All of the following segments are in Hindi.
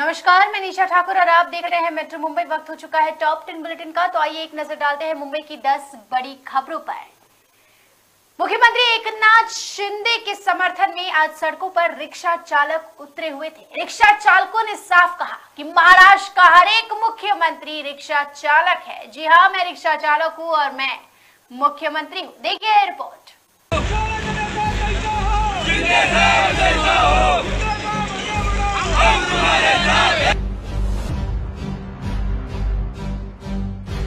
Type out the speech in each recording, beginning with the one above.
नमस्कार, मैं निशा ठाकुर और आप देख रहे हैं मेट्रो मुंबई। वक्त हो चुका है टॉप 10 बुलेटिन का। तो आइए एक नजर डालते हैं मुंबई की 10 बड़ी खबरों पर। मुख्यमंत्री एकनाथ शिंदे के समर्थन में आज सड़कों पर रिक्शा चालक उतरे हुए थे। रिक्शा चालकों ने साफ कहा कि महाराष्ट्र का हर एक मुख्यमंत्री रिक्शा चालक है। जी हाँ, मैं रिक्शा चालक हूँ और मैं मुख्यमंत्री हूँ। देखिए रिपोर्ट।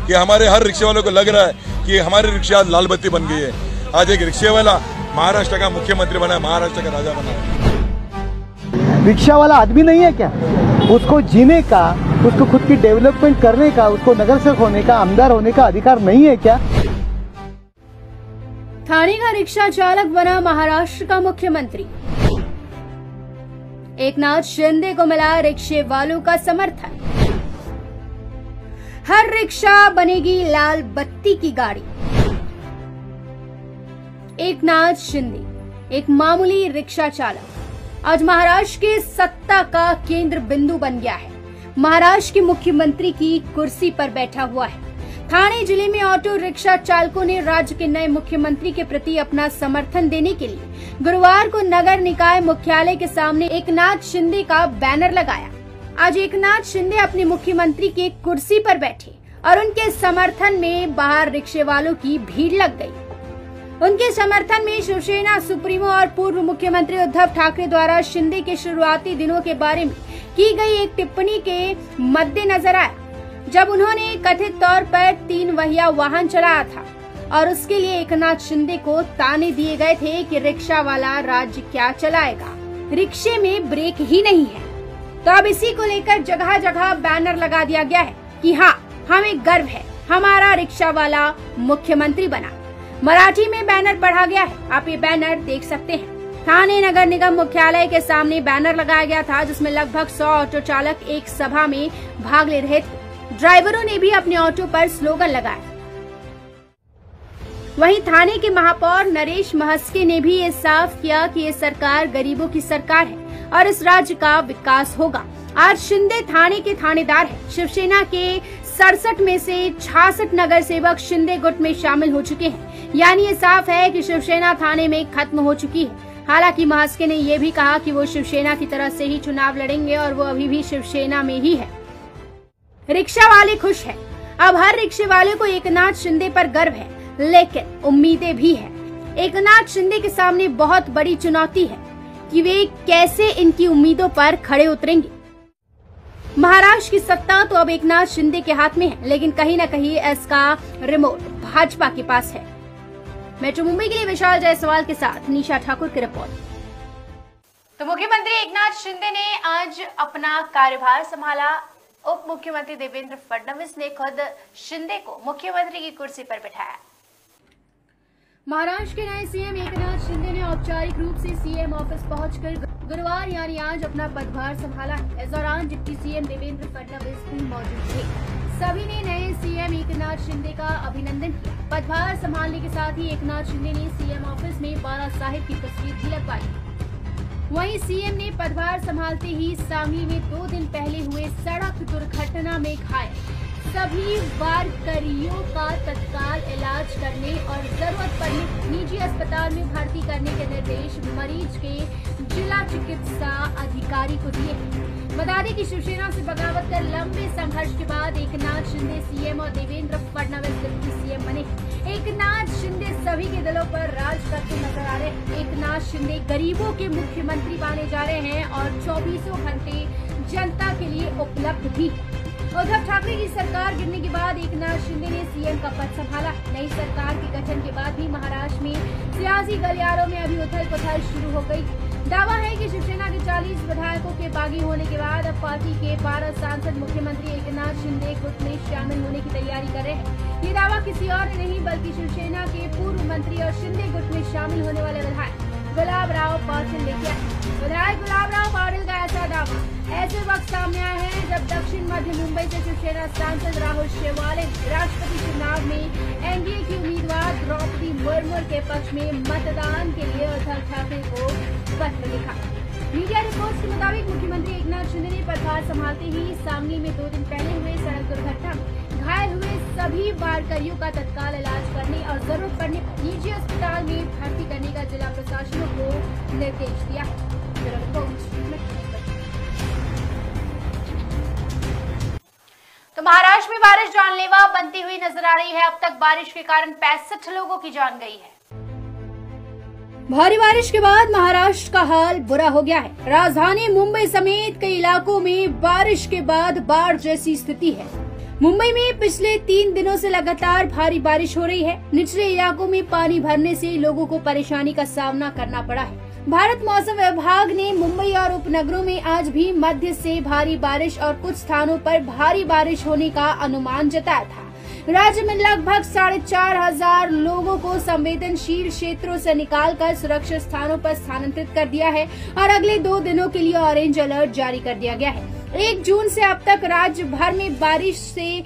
कि हमारे हर रिक्शे वालों को लग रहा है कि हमारी रिक्शा लाल बत्ती बन गई है। आज एक रिक्शे वाला महाराष्ट्र का मुख्यमंत्री बना है, महाराष्ट्र का राजा बना है। रिक्शा वाला आदमी नहीं है क्या? उसको जीने का, उसको खुद की डेवलपमेंट करने का, उसको नगर सेवक होने का, आमदार होने का अधिकार नहीं है क्या? ठाणे का रिक्शा चालक बना महाराष्ट्र का मुख्यमंत्री। एकनाथ शिंदे को मिला रिक्शे वालों का समर्थन। हर रिक्शा बनेगी लाल बत्ती की गाड़ी। एकनाथ शिंदे एक मामूली रिक्शा चालक आज महाराष्ट्र के सत्ता का केंद्र बिंदु बन गया है। महाराष्ट्र के मुख्यमंत्री की कुर्सी पर बैठा हुआ है। ठाणे जिले में ऑटो रिक्शा चालकों ने राज्य के नए मुख्यमंत्री के प्रति अपना समर्थन देने के लिए गुरुवार को नगर निकाय मुख्यालय के सामने एकनाथ शिंदे का बैनर लगाया। आज एकनाथ शिंदे अपने मुख्यमंत्री के कुर्सी पर बैठे और उनके समर्थन में बाहर रिक्शे वालों की भीड़ लग गई। उनके समर्थन में शिवसेना सुप्रीमो और पूर्व मुख्यमंत्री उद्धव ठाकरे द्वारा शिंदे के शुरुआती दिनों के बारे में की गई एक टिप्पणी के मद्देनजर आया, जब उन्होंने कथित तौर पर 3 पहिया वाहन चलाया था और उसके लिए एकनाथ शिंदे को ताने दिए गए थे कि रिक्शा वाला राज्य क्या चलाएगा, रिक्शे में ब्रेक ही नहीं है। तो अब इसी को लेकर जगह जगह बैनर लगा दिया गया है कि हाँ, हमें गर्व है, हमारा रिक्शा वाला मुख्यमंत्री बना। मराठी में बैनर पढ़ा गया है, आप ये बैनर देख सकते हैं। ठाणे नगर निगम मुख्यालय के सामने बैनर लगाया गया था, जिसमें लगभग 100 ऑटो चालक एक सभा में भाग ले रहे थे। ड्राइवरों ने भी अपने ऑटो पर स्लोगन लगाए। वहीं ठाणे के महापौर नरेश महस्के ने भी ये साफ किया कि ये सरकार गरीबों की सरकार है और इस राज्य का विकास होगा। आज शिंदे ठाणे के थानेदार है। शिवसेना के 67 में से 66 नगर सेवक शिंदे गुट में शामिल हो चुके हैं। यानी ये साफ है कि शिवसेना ठाणे में खत्म हो चुकी है। हालांकि महस्के ने यह भी कहा कि वो शिवसेना की तरफ से ही चुनाव लड़ेंगे और वो अभी भी शिवसेना में ही है। रिक्शा वाले खुश हैं। अब हर रिक्शे वाले को एकनाथ शिंदे पर गर्व है, लेकिन उम्मीदें भी है। एकनाथ शिंदे के सामने बहुत बड़ी चुनौती है कि वे कैसे इनकी उम्मीदों पर खड़े उतरेंगे। महाराष्ट्र की सत्ता तो अब एकनाथ शिंदे के हाथ में है, लेकिन कहीं न कहीं इसका रिमोट भाजपा के पास है। मेट्रो मुंबई के लिए विशाल जायसवाल के साथ निशा ठाकुर की रिपोर्ट। तो मुख्यमंत्री एकनाथ शिंदे ने आज अपना कार्यभार संभाला। उप मुख्यमंत्री देवेंद्र फडणवीस ने खुद शिंदे को मुख्यमंत्री की कुर्सी पर बिठाया। महाराष्ट्र के नए सीएम एकनाथ शिंदे ने औपचारिक रूप से सीएम ऑफिस पहुंचकर गुरुवार यानी आज अपना पदभार संभाला। इस दौरान डिप्टी सीएम देवेंद्र फडणवीस भी मौजूद थे। सभी ने नए सीएम एकनाथ शिंदे का अभिनंदन किया। पदभार संभालने के साथ ही एकनाथ शिंदे ने सीएम ऑफिस में बाला साहेब की तस्वीर भी लगवाई। वहीं सीएम ने पदभार संभालते ही सांगली में 2 दिन पहले हुए सड़क दुर्घटना में घायल सभी वारकरियों का तत्काल इलाज करने और जरूरत पड़ने निजी अस्पताल में भर्ती करने के निर्देश मरीज के जिला चिकित्सा अधिकारी को दिए। बता दें कि शिवसेना से बगावत कर लंबे संघर्ष के बाद एकनाथ शिंदे सीएम और देवेंद्र फडणवीस डिप्टी सीएम बने। एकनाथ शिंदे सभी के दिलों पर राज करते नजर आ रहे हैं। एकनाथ शिंदे गरीबों के मुख्यमंत्री बने जा रहे हैं और 24 घंटे जनता के लिए उपलब्ध भी। उद्धव ठाकरे की सरकार गिरने के बाद एकनाथ शिंदे ने सीएम का पद संभाला। नई सरकार के गठन के बाद भी महाराष्ट्र में सियासी गलियारों में अभी उथल पुथल शुरू हो गई। दावा है कि शिवसेना के 40 विधायकों के बागी होने के बाद अब पार्टी के 12 सांसद मुख्यमंत्री एकनाथ शिंदे गुट में शामिल होने की तैयारी कर रहे हैं। ये दावा किसी और ने नहीं बल्कि शिवसेना के पूर्व मंत्री और शिंदे गुट में शामिल होने वाले विधायक गुलाबराव पाटिल ने किया। विधायक गुलाबराव पाटिल का ऐसा दावा ऐसे वक्त सामने आया है जब दक्षिण मध्य मुंबई से शिवसेना सांसद राहुल शेवाले राष्ट्रपति चुनाव में एनडीए की उम्मीदवार द्रौपदी मुर्मू के पक्ष में मतदान के लिए उद्धव ठाकरे को पत्र लिखा। मीडिया रिपोर्ट्स के मुताबिक मुख्यमंत्री एकनाथ शिंदे ने पदभार संभालते ही सांगली में 2 दिन पहले हुए सड़क दुर्घटना में घायल हुए सभी वारकरियों का तत्काल इलाज करने और जरूरत पड़ने पर निजी अस्पताल में भर्ती करने का जिला प्रशासनों को निर्देश दिया है। तो महाराष्ट्र में बारिश जानलेवा बनती हुई नजर आ रही है। अब तक बारिश के कारण 65 लोगों की जान गई है। भारी बारिश के बाद महाराष्ट्र का हाल बुरा हो गया है। राजधानी मुंबई समेत कई इलाकों में बारिश के बाद बाढ़ जैसी स्थिति है। मुंबई में पिछले 3 दिनों से लगातार भारी बारिश हो रही है। निचले इलाकों में पानी भरने से लोगों को परेशानी का सामना करना पड़ा है। भारत मौसम विभाग ने मुंबई और उपनगरों में आज भी मध्य से भारी बारिश और कुछ स्थानों पर भारी बारिश होने का अनुमान जताया था। राज्य में लगभग 4,500 लोगों को संवेदनशील क्षेत्रों से निकालकर सुरक्षित स्थानों पर स्थानांतरित कर दिया है और अगले 2 दिनों के लिए ऑरेंज अलर्ट जारी कर दिया गया है। 1 जून से अब तक राज्य भर में बारिश से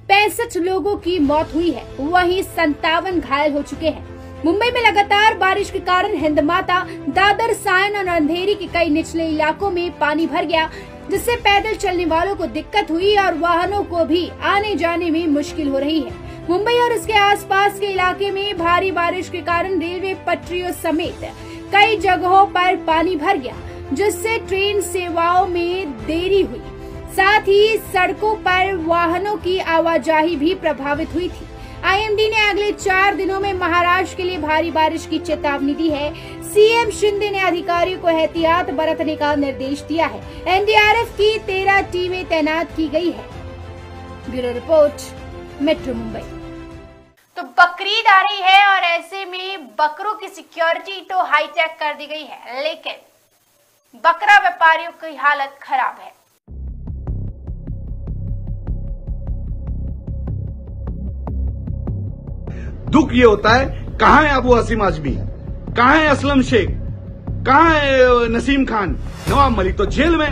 65 लोगों की मौत हुई है, वहीं 57 घायल हो चुके हैं। मुंबई में लगातार बारिश के कारण हिंदमाता, दादर, सायन और अंधेरी के कई निचले इलाकों में पानी भर गया, जिससे पैदल चलने वालों को दिक्कत हुई और वाहनों को भी आने जाने में मुश्किल हो रही है। मुंबई और इसके आसपास के इलाके में भारी बारिश के कारण रेलवे पटरियों समेत कई जगहों पर पानी भर गया, जिससे ट्रेन सेवाओं में देरी हुई। साथ ही सड़कों पर वाहनों की आवाजाही भी प्रभावित हुई थी। आईएमडी ने अगले 4 दिनों में महाराष्ट्र के लिए भारी बारिश की चेतावनी दी है। सीएम शिंदे ने अधिकारियों को एहतियात बरतने का निर्देश दिया है। एनडीआरएफ की 13 टीमें तैनात की गई है। Bureau report, metro Mumbai. तो बकरीद आ रही है और ऐसे में बकरों की सिक्योरिटी तो हाईटेक कर दी गई है, लेकिन बकरा व्यापारियों की हालत खराब है। दुख ये होता है, कहां है अबू हसीम आजमी, कहां है असलम शेख, कहां है नसीम खान, नवाब मलिक तो जेल में।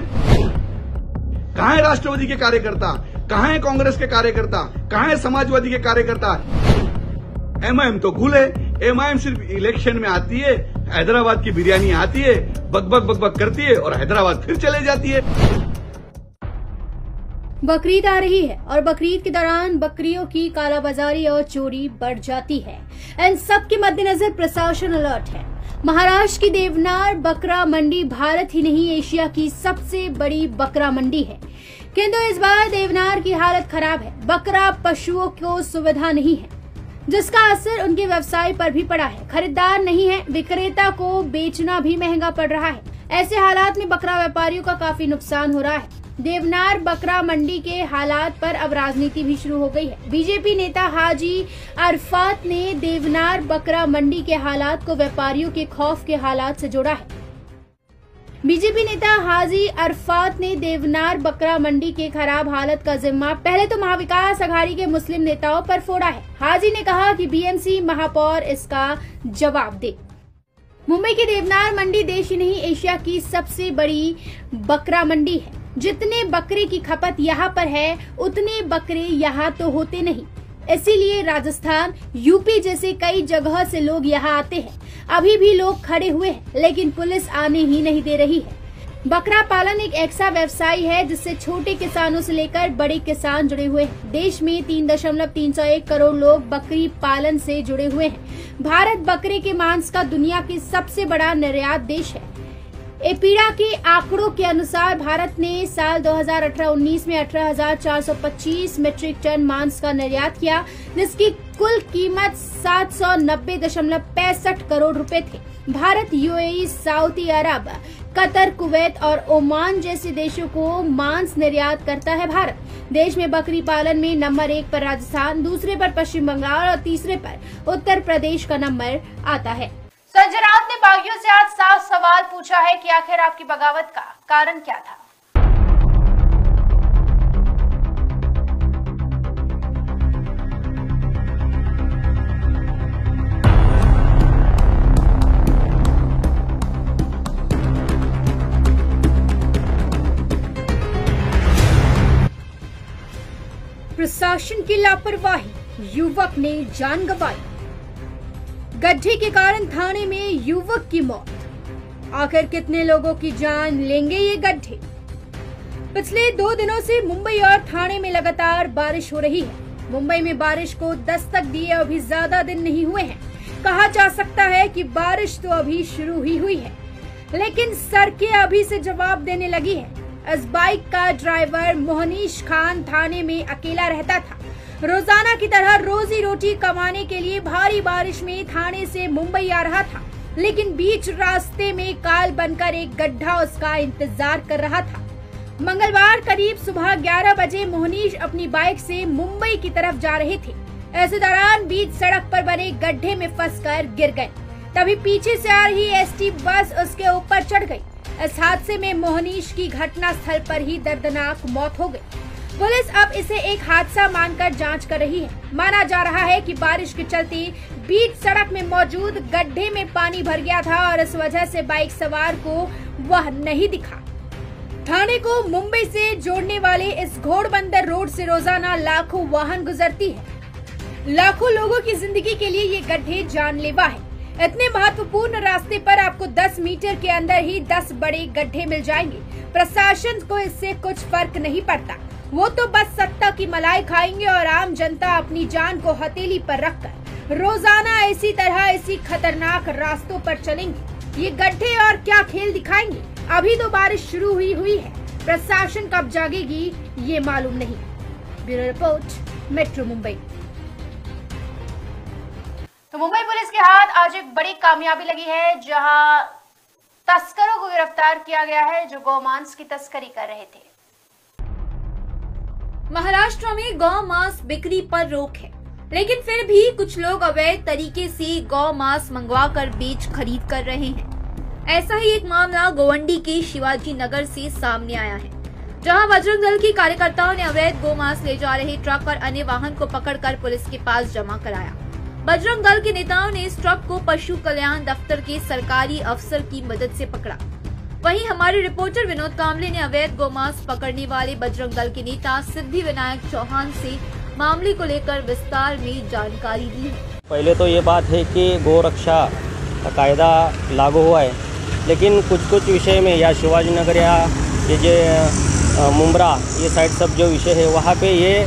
कहां है राष्ट्रवादी के कार्यकर्ता, कहां है कांग्रेस के कार्यकर्ता, कहां है समाजवादी के कार्यकर्ता। एमआईएम तो खुले, एमआईएम सिर्फ इलेक्शन में आती है, हैदराबाद की बिरयानी आती है, बकबक करती है और हैदराबाद फिर चले जाती है। बकरीद आ रही है और बकरीद के दौरान बकरियों की कालाबाजारी और चोरी बढ़ जाती है। इन सब के मद्देनजर प्रशासन अलर्ट है। महाराष्ट्र की देवनार बकरा मंडी भारत ही नहीं एशिया की सबसे बड़ी बकरा मंडी है, किंतु इस बार देवनार की हालत खराब है। बकरा पशुओं को सुविधा नहीं है, जिसका असर उनके व्यवसाय पर भी पड़ा है। खरीदार नहीं है, विक्रेता को बेचना भी महंगा पड़ रहा है। ऐसे हालात में बकरा व्यापारियों का काफी नुकसान हो रहा है। देवनार बकरा मंडी के हालात पर अब राजनीति भी शुरू हो गई है। बीजेपी नेता हाजी अरफात ने देवनार बकरा मंडी के हालात को व्यापारियों के खौफ के हालात से जोड़ा है। बीजेपी नेता हाजी अरफात ने देवनार बकरा मंडी के खराब हालत का जिम्मा पहले तो महाविकास अघाड़ी के मुस्लिम नेताओं पर फोड़ा है। हाजी ने कहा कि बीएमसी महापौर इसका जवाब दे। मुंबई की देवनार मंडी देश ही नहीं एशिया की सबसे बड़ी बकरा मंडी है। जितने बकरे की खपत यहाँ पर है, उतने बकरे यहाँ तो होते नहीं। इसीलिए राजस्थान, यूपी जैसे कई जगह से लोग यहाँ आते हैं। अभी भी लोग खड़े हुए हैं, लेकिन पुलिस आने ही नहीं दे रही है। बकरा पालन एक ऐसा व्यवसाय है जिससे छोटे किसानों से लेकर बड़े किसान जुड़े हुए हैं। देश में 3.301 करोड़ लोग बकरी पालन से जुड़े हुए हैं। भारत बकरे के मांस का दुनिया की सबसे बड़ा निर्यात देश है। एपीडा के आंकड़ों के अनुसार भारत ने साल 2018-19 में 18,425 मीट्रिक टन मांस का निर्यात किया, जिसकी कुल कीमत 790.65 करोड़ रुपए थे। भारत यूएई, सऊदी अरब, कतर, कुवैत और ओमान जैसे देशों को मांस निर्यात करता है। भारत देश में बकरी पालन में नंबर 1 पर राजस्थान, दूसरे पर पश्चिम बंगाल और तीसरे पर उत्तर प्रदेश का नंबर आता है। संजय राउत ने बागियों से आज साफ सवाल पूछा है कि आखिर आपकी बगावत का कारण क्या था। प्रशासन की लापरवाही, युवक ने जान गंवाई। गड्ढे के कारण थाने में युवक की मौत। आखिर कितने लोगों की जान लेंगे ये गड्ढे? पिछले 2 दिनों से मुंबई और ठाणे में लगातार बारिश हो रही है। मुंबई में बारिश को दस्तक दिए अभी ज्यादा दिन नहीं हुए हैं। कहा जा सकता है कि बारिश तो अभी शुरू ही हुई है, लेकिन सड़कें अभी से जवाब देने लगी है। इस बाइक का ड्राइवर मोहनीश खान ठाणे में अकेला रहता था। रोजाना की तरह रोजी रोटी कमाने के लिए भारी बारिश में ठाणे से मुंबई आ रहा था, लेकिन बीच रास्ते में काल बनकर एक गड्ढा उसका इंतजार कर रहा था। मंगलवार करीब सुबह 11 बजे मोहनीश अपनी बाइक से मुंबई की तरफ जा रहे थे। ऐसे दौरान बीच सड़क पर बने गड्ढे में फंसकर गिर गए। तभी पीछे से आ रही एसटी बस उसके ऊपर चढ़ गई। इस हादसे में मोहनीश की घटना स्थल पर ही दर्दनाक मौत हो गई। पुलिस अब इसे एक हादसा मानकर जांच कर रही है। माना जा रहा है कि बारिश के चलते बीच सड़क में मौजूद गड्ढे में पानी भर गया था और इस वजह से बाइक सवार को वह नहीं दिखा। ठाणे को मुंबई से जोड़ने वाले इस घोड़बंदर रोड से रोजाना लाखों वाहन गुजरती है। लाखों लोगों की जिंदगी के लिए ये गड्ढे जानलेवा है। इतने महत्वपूर्ण रास्ते पर आपको 10 मीटर के अंदर ही 10 बड़े गड्ढे मिल जाएंगे। प्रशासन को इससे कुछ फर्क नहीं पड़ता। वो तो बस सत्ता की मलाई खाएंगे और आम जनता अपनी जान को हथेली पर रखकर रोजाना इसी तरह इसी खतरनाक रास्तों पर चलेंगे। ये गड्ढे और क्या खेल दिखाएंगे? अभी तो बारिश शुरू हुई है। प्रशासन कब जागेगी ये मालूम नहीं। Bureau report, metro Mumbai. तो मुंबई पुलिस के हाथ आज एक बड़ी कामयाबी लगी है, जहां तस्करों को गिरफ्तार किया गया है जो गौमांस की तस्करी कर रहे थे। महाराष्ट्र में गौमांस बिक्री पर रोक है, लेकिन फिर भी कुछ लोग अवैध तरीके से गौमांस मंगवाकर बेच खरीद कर रहे हैं। ऐसा ही एक मामला गोवंडी के शिवाजी नगर से सामने आया है, जहां बजरंग दल के कार्यकर्ताओं ने अवैध गौमांस ले जा रहे ट्रक और अन्य वाहन को पकड़कर पुलिस के पास जमा कराया। बजरंग दल के नेताओं ने इस ट्रक को पशु कल्याण दफ्तर के सरकारी अफसर की मदद से पकड़ा। वहीं हमारे रिपोर्टर विनोद कामले ने अवैध गौमांस पकड़ने वाले बजरंग दल के नेता सिद्धि विनायक चौहान से मामले को लेकर विस्तार में जानकारी दी है। पहले तो ये बात है कि गौ रक्षा का कायदा लागू हुआ है, लेकिन कुछ विषय में या शिवाजी नगर या ये जो मुंब्रा ये साइड सब जो विषय है वहाँ पे ये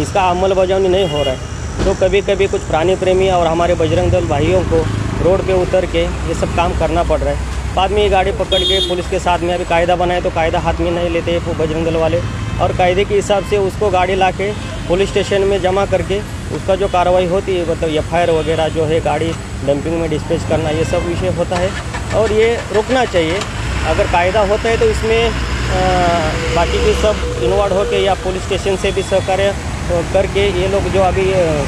इसका अमल बजावनी नहीं हो रहा है। तो कभी कभी कुछ प्राणी प्रेमी और हमारे बजरंग दल भाइयों को रोड पे उतर के ये सब काम करना पड़ रहा है। बाद में ये गाड़ी पकड़ के पुलिस के साथ में अभी कायदा बनाए तो कायदा हाथ में नहीं लेते वो बजरंग दल वाले, और कायदे के हिसाब से उसको गाड़ी ला के पुलिस स्टेशन में जमा करके उसका जो कार्रवाई होती है मतलब FIR वगैरह जो है गाड़ी डंपिंग में डिस्पैच करना ये सब विषय होता है और ये रुकना चाहिए। अगर कायदा होता है तो इसमें बाकी के सब इन्वॉल्व होकर या पुलिस स्टेशन से भी सहकार्य करके ये लोग जो अभी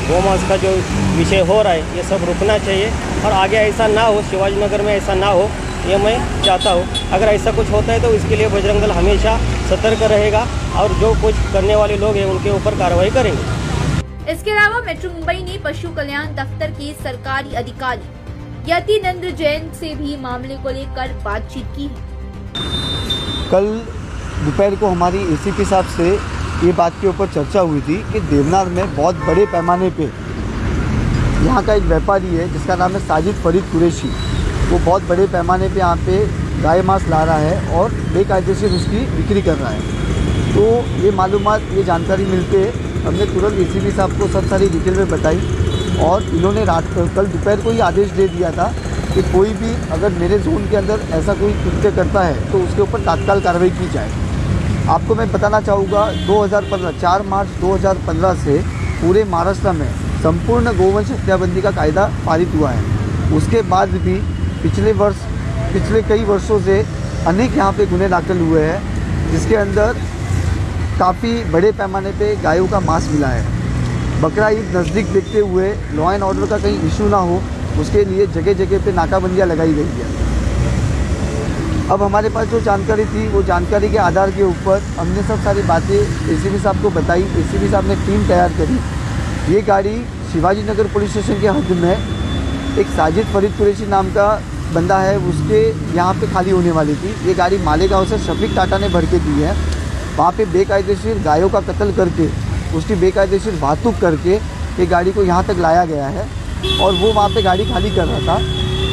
गौमांस का जो विषय हो रहा है ये सब रुकना चाहिए और आगे ऐसा ना हो, शिवाजी नगर में ऐसा ना हो ये मैं चाहता हूँ। अगर ऐसा कुछ होता है तो इसके लिए बजरंग दल हमेशा सतर्क रहेगा और जो कुछ करने वाले लोग हैं उनके ऊपर कार्रवाई करेंगे। इसके अलावा मेट्रो मुंबई ने पशु कल्याण दफ्तर के सरकारी अधिकारी यतिनंद्र जैन से भी मामले को लेकर बातचीत की है। कल दोपहर को हमारी ACP साहब से ये बात के ऊपर चर्चा हुई थी कि देवनार में बहुत बड़े पैमाने पे यहाँ का एक व्यापारी है जिसका नाम है साजिद फरीद कुरैशी। वो बहुत बड़े पैमाने पे यहाँ पे गाय मांस ला रहा है और बेकायदेशीर उसकी बिक्री कर रहा है। तो ये मालूमात, ये जानकारी मिलते हमने तुरंत ACP साहब को सब सारी डिटेल में बताई और इन्होंने कल दोपहर को ही आदेश दे दिया था कि कोई भी अगर मेरे जोन के अंदर ऐसा कोई कृत्य करता है तो उसके ऊपर तत्काल कार्रवाई की जाए। आपको मैं बताना चाहूँगा 4 मार्च 2015 से पूरे महाराष्ट्र में संपूर्ण गोवंश हत्याबंदी का कायदा पारित हुआ है। उसके बाद भी पिछले कई वर्षों से अनेक यहाँ पे गुने दाखिल हुए हैं जिसके अंदर काफ़ी बड़े पैमाने पे गायों का मांस मिला है। बकरा ईद नज़दीक देखते हुए लॉ एंड ऑर्डर का कहीं इशू ना हो उसके लिए जगह जगह पे नाकाबंदियाँ लगाई गई है। अब हमारे पास जो जानकारी थी वो जानकारी के आधार के ऊपर हमने सब सारी बातें ACP साहब को बताई। ACP साहब ने टीम तैयार करी। ये गाड़ी शिवाजी नगर पुलिस स्टेशन के हद में एक साजिद फरीद कुरैशी नाम का बंदा है उसके यहाँ पे खाली होने वाली थी। ये गाड़ी मालेगांव से शफीक टाटा ने भर के दी है। वहाँ पे बेकायदेशीर गायों का कत्ल करके उसकी बेकायदेशीर वाहतुक करके ये गाड़ी को यहाँ तक लाया गया है और वो वहाँ पे गाड़ी खाली कर रहा था।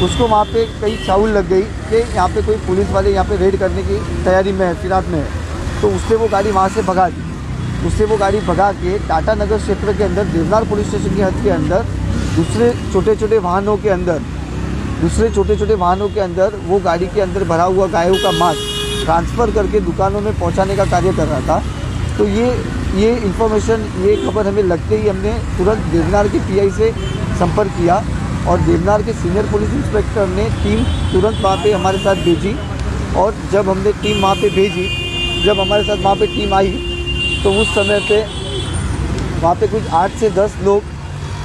उसको वहाँ पे कई चाउल लग गई कि यहाँ पे कोई पुलिस वाले यहाँ पे रेड करने की तैयारी में है, फिराद में है। तो उससे वो गाड़ी वहाँ से भगा दी। उससे वो गाड़ी भगा के टाटा नगर क्षेत्र के अंदर देवनार पुलिस स्टेशन की हद के अंदर दूसरे छोटे छोटे वाहनों के अंदर वो गाड़ी के अंदर भरा हुआ गायों का मांस ट्रांसफ़र करके दुकानों में पहुंचाने का कार्य कर रहा था। तो ये इन्फॉर्मेशन, ये खबर हमें लगते ही हमने तुरंत देवनार के पीआई से संपर्क किया और देवनार के सीनियर पुलिस इंस्पेक्टर ने टीम तुरंत वहाँ पे हमारे साथ भेजी। और जब हमने टीम वहाँ पे भेजी, जब हमारे साथ वहाँ पे टीम आई तो उस समय पे वहाँ पे कुछ 8 से 10 लोग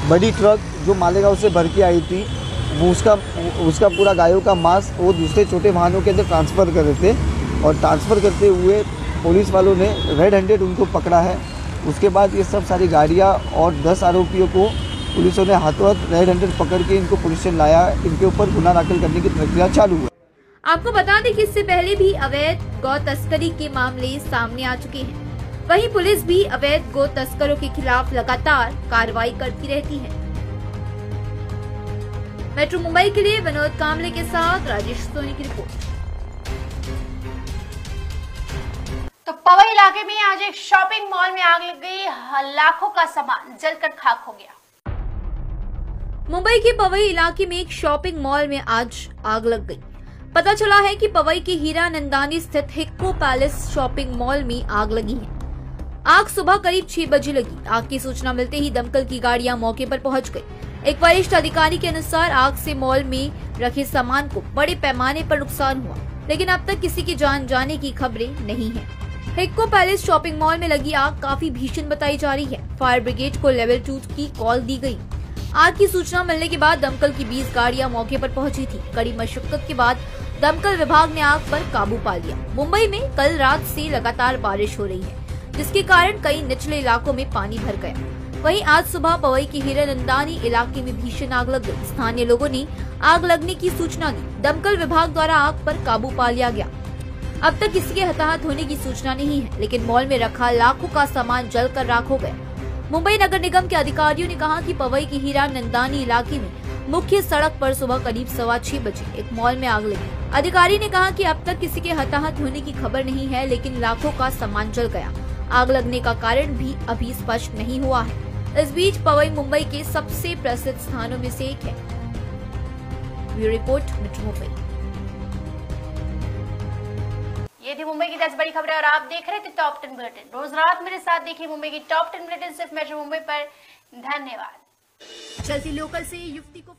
बड़ी ट्रक जो मालेगांव से भर के आई थी, वो उसका पूरा गायों का मांस वो दूसरे छोटे वाहनों के अंदर ट्रांसफ़र कर रहे थे। और ट्रांसफ़र करते हुए पुलिस वालों ने रेड हैंडेड उनको पकड़ा है। उसके बाद ये सब सारी गाड़ियाँ और 10 आरोपियों को पुलिसों ने हाथों हाथ रेड हैंडेड पकड़ के इनको पुलिस स्टेशन लाया। इनके ऊपर गुना दाखिल करने की प्रक्रिया चालू है। आपको बता दें कि इससे पहले भी अवैध गौ तस्करी के मामले सामने आ चुके हैं। वहीं पुलिस भी अवैध गौ तस्करों के खिलाफ लगातार कार्रवाई करती रहती है। मेट्रो मुंबई के लिए विनोद कामले के साथ राजेश सोनी की रिपोर्ट। तो पवई इलाके में आज एक शॉपिंग मॉल में आग लग गई। लाखों का सामान जलकर खाक हो गया। मुंबई के पवई इलाके में एक शॉपिंग मॉल में आज आग लग गई। पता चला है कि पवई के हीरा नंदानी स्थित हिक्को पैलेस शॉपिंग मॉल में आग लगी है। आग सुबह करीब 6 बजे लगी। आग की सूचना मिलते ही दमकल की गाड़ियां मौके पर पहुंच गई। एक वरिष्ठ अधिकारी के अनुसार आग से मॉल में रखे सामान को बड़े पैमाने पर नुकसान हुआ, लेकिन अब तक किसी की जान जाने की खबरें नहीं है। हिक्को पैलेस शॉपिंग मॉल में लगी आग काफी भीषण बताई जा रही है। फायर ब्रिगेड को लेवल 2 की कॉल दी गई। आग की सूचना मिलने के बाद दमकल की 20 गाड़ियां मौके पर पहुंची थी। कड़ी मशक्कत के बाद दमकल विभाग ने आग पर काबू पा लिया। मुंबई में कल रात से लगातार बारिश हो रही है, जिसके कारण कई निचले इलाकों में पानी भर गया। वहीं आज सुबह पवई के हीरा नंदानी इलाके में भीषण आग लग गई। स्थानीय लोगों ने आग लगने की सूचना दी। दमकल विभाग द्वारा आग पर काबू पा लिया गया। अब तक किसी के हताहत होने की सूचना नहीं है, लेकिन मॉल में रखा लाखों का सामान जलकर राख हो गया। मुंबई नगर निगम के अधिकारियों ने कहा कि पवई के हीरा नंदानी इलाके में मुख्य सड़क पर सुबह करीब 6:15 बजे एक मॉल में आग लगी। अधिकारी ने कहा कि अब तक किसी के हताहत होने की खबर नहीं है, लेकिन लाखों का सामान जल गया। आग लगने का कारण भी अभी स्पष्ट नहीं हुआ है। इस बीच पवई मुंबई के सबसे प्रसिद्ध स्थानों में से एक है। Bureau report, metro Mumbai. ये थी मुंबई की 10 बड़ी खबरें और आप देख रहे थे टॉप 10 बुलेटिन। रोज रात मेरे साथ देखिए मुंबई की टॉप 10 बुलेटिन सिर्फ मेट्रो मुंबई पर। धन्यवाद। चलती लोकल से युवती को